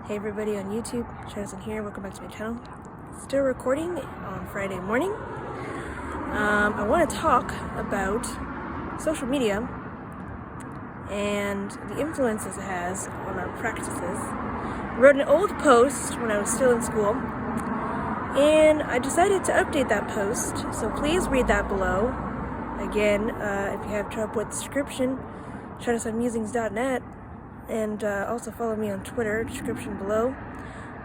Hey everybody on YouTube, Shadowsun here, welcome back to my channel. Still recording on Friday morning. I want to talk about social media and the influences it has on our practices. I wrote an old post when I was still in school, and I decided to update that post, so please read that below. Again, if you have trouble with the description, shadowsunmusings.net. And also follow me on Twitter, description below.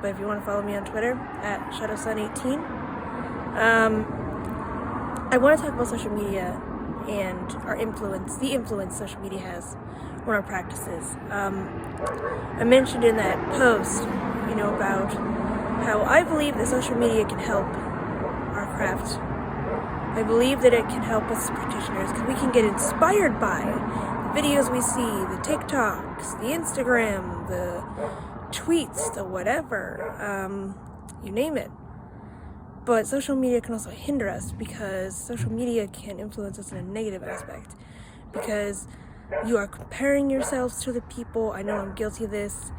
But if you want to follow me on Twitter, at shadowsun18. I want to talk about social media and our influence, the influence social media has on our practices. I mentioned in that post, about how I believe that social media can help our craft. I believe that it can help us as practitioners because we can get inspired by the videos we see, the TikToks, the Instagram, the tweets, the whatever, you name it. But social media can also hinder us because social media can influence us in a negative aspect because you are comparing yourselves to the people. I know I'm guilty of this,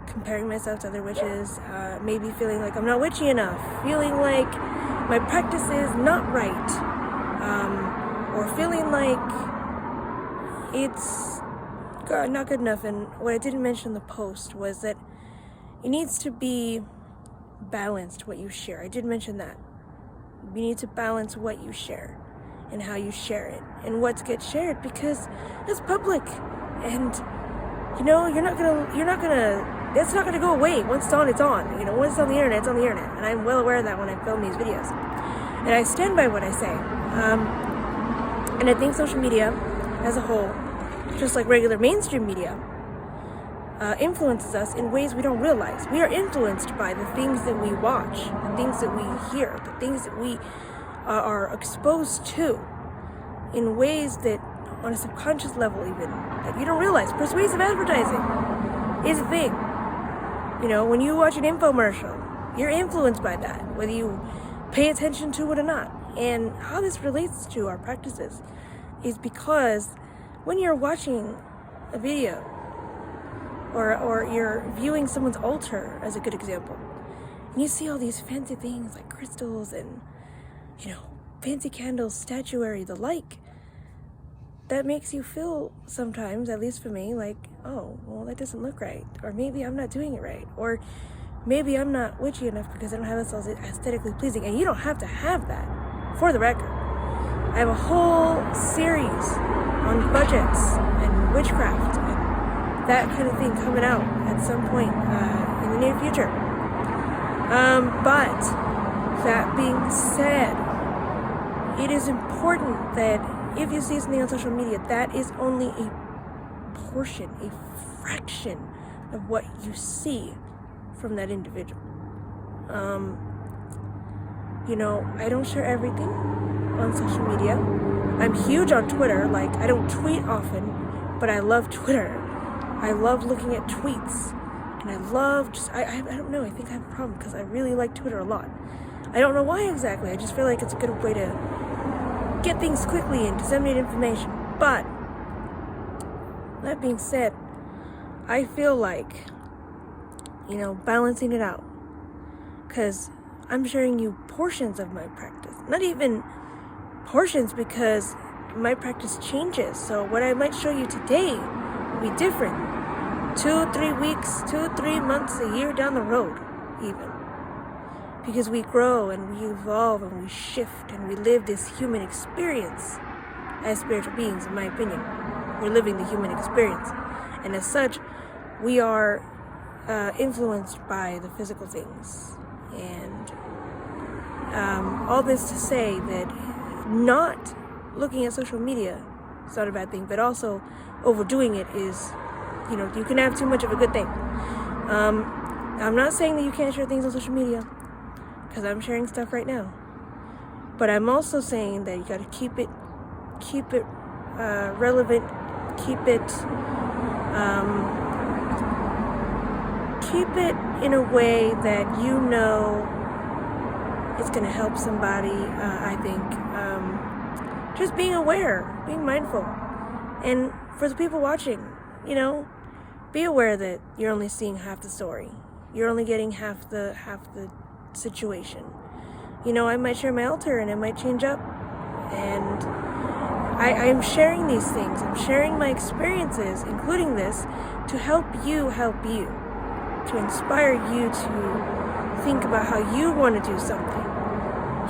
comparing myself to other witches, maybe feeling like I'm not witchy enough, feeling like my practice is not right, or feeling like it's not good enough. And what I didn't mention in the post was that it needs to be balanced, what you share. I did mention that. You need to balance what you share and how you share it and what gets shared because it's public and that's not gonna go away. Once it's on, it's on. Once it's on the internet, it's on the internet. And I'm well aware of that when I film these videos. And I stand by what I say. And I think social media as a whole, just like regular mainstream media, influences us in ways we don't realize. We are influenced by the things that we watch, the things that we hear, the things that we are exposed to in ways that, on a subconscious level even, that you don't realize. Persuasive advertising is a thing. When you watch an infomercial, you're influenced by that, whether you pay attention to it or not. And how this relates to our practices is because when you're watching a video or you're viewing someone's altar, as a good example, and you see all these fancy things like crystals and fancy candles, statuary, the like, that makes you feel sometimes, at least for me, like, oh, well, that doesn't look right, or maybe I'm not doing it right, or maybe I'm not witchy enough because I don't have this all aesthetically pleasing. And you don't have to have that. For the record, I have a whole series on budgets and witchcraft and that kind of thing coming out at some point in the near future. But that being said, it is important that if you see something on social media, that is only a portion, a fraction of what you see from that individual. I don't share everything on social media. I'm huge on Twitter. I don't tweet often, but I love Twitter. I love looking at tweets, and I love I don't know, I think I have a problem because I really like Twitter a lot. I don't know why exactly. I just feel like it's a good way to get things quickly and disseminate information. But that being said, I feel like, balancing it out, because I'm sharing you portions of my practice, not even portions, because my practice changes. So what I might show you today will be different 2, 3 weeks, 2, 3 months, a year down the road even, because we grow and we evolve and we shift and we live this human experience as spiritual beings. In my opinion, we're living the human experience, and as such we are influenced by the physical things. And all this to say that not looking at social media is not a bad thing, but also overdoing it is, you can have too much of a good thing. I'm not saying that you can't share things on social media, because I'm sharing stuff right now, but I'm also saying that you got to keep it relevant, keep it in a way that it's going to help somebody. I think just being aware, being mindful, and for the people watching, be aware that you're only seeing half the story. You're only getting half the situation. You know, I might share my altar and it might change up, and I'm sharing these things. I'm sharing my experiences, including this, to help you, to inspire you to think about how you want to do something.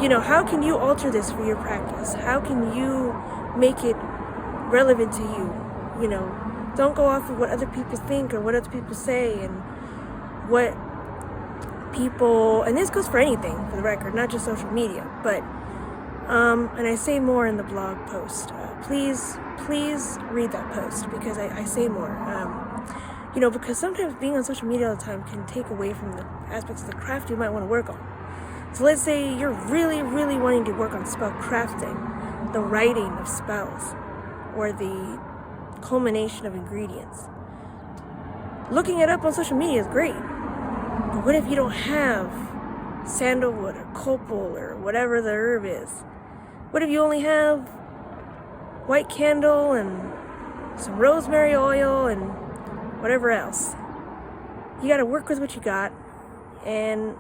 You know, how can you alter this for your practice? How can you make it relevant to you? You know, don't go off of what other people think or what other people say and what people, and this goes for anything, for the record, not just social media, but and I say more in the blog post. Please read that post, because I say more. You know, because sometimes being on social media all the time can take away from the aspects of the craft you might want to work on. So let's say you're really wanting to work on spell crafting, the writing of spells, or the culmination of ingredients. Looking it up on social media is great, but what if you don't have sandalwood or copal or whatever the herb is? What if you only have white candle and some rosemary oil and whatever else? You got to work with what you got, and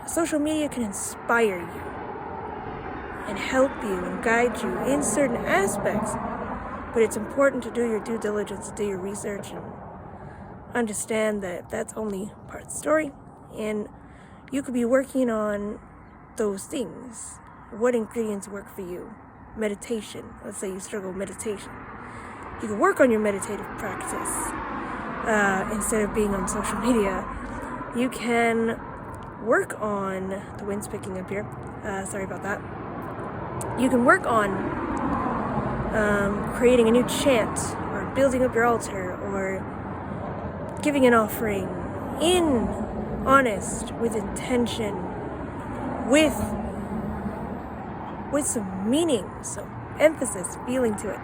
social media can inspire you and help you and guide you in certain aspects, but it's important to do your due diligence, do your research, and understand that that's only part of the story, and you could be working on those things. What ingredients work for you? Meditation. Let's say you struggle with meditation. You can work on your meditative practice instead of being on social media. You can work on, the wind's picking up here, sorry about that. You can work on creating a new chant, or building up your altar, or giving an offering honest, with intention, with some meaning, some emphasis, feeling to it.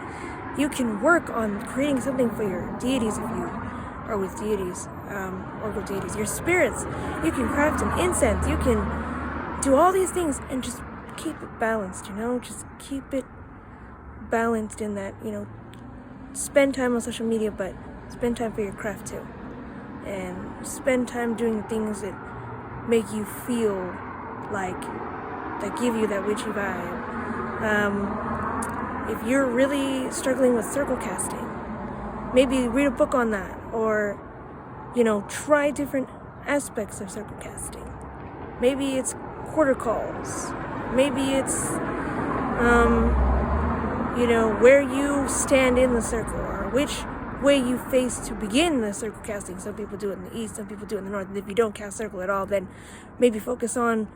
You can work on creating something for your deities if you are with deities, your spirits. You can craft an incense. You can do all these things and just keep it balanced, you know? Just keep it balanced in that, you know, spend time on social media, but spend time for your craft too. And spend time doing things that make you feel like, that give you that witchy vibe. If you're really struggling with circle casting, maybe read a book on that, or, you know, try different aspects of circle casting. Maybe it's quarter calls. Maybe it's, you know, where you stand in the circle, or which way you face to begin the circle casting. Some people do it in the east, some people do it in the north. And if you don't cast circle at all, then maybe focus on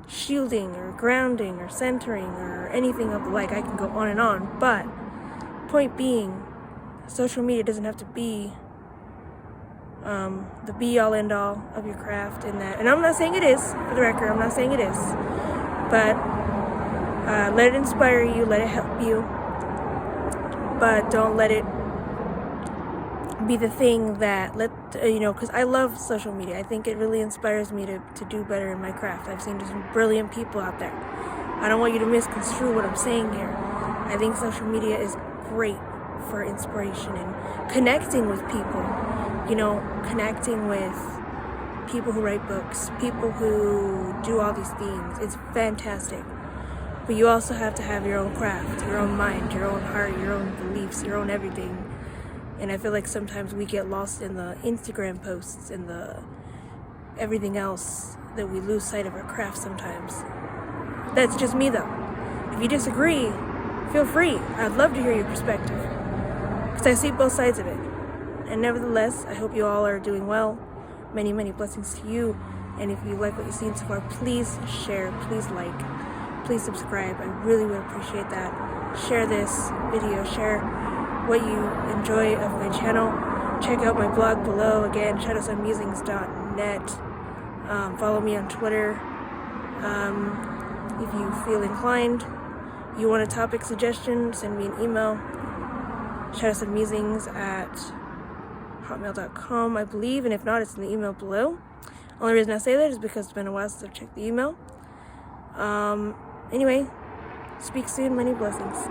shielding or grounding or centering or anything of the like. I can go on and on, but point being, social media doesn't have to be the be-all end-all of your craft in that. And I'm not saying it is, for the record, I'm not saying it is, but let it inspire you, let it help you, but don't let it be the thing that, you know, because I love social media. I think it really inspires me to do better in my craft. I've seen some brilliant people out there. I don't want you to misconstrue what I'm saying here. I think social media is great for inspiration and connecting with people, you know, connecting with people who write books, people who do all these things. It's fantastic. But you also have to have your own craft, your own mind, your own heart, your own beliefs, your own everything. And I feel like sometimes we get lost in the Instagram posts and the everything else, that we lose sight of our craft sometimes. That's just me though. If you disagree, feel free. I'd love to hear your perspective, because I see both sides of it. And nevertheless, I hope you all are doing well. Many, many blessings to you. And if you like what you've seen so far, please share, please like, please subscribe. I really would appreciate that. Share this video, share what you enjoy of my channel. Check out my blog below, again, shadowsunmusings.net. Follow me on Twitter. If you feel inclined, you want a topic suggestion, send me an email, shadowsunmusings@hotmail.com, I believe, and if not, it's in the email below. Only reason I say that is because it's been a while since I've checked the email. Anyway, speak soon, many blessings.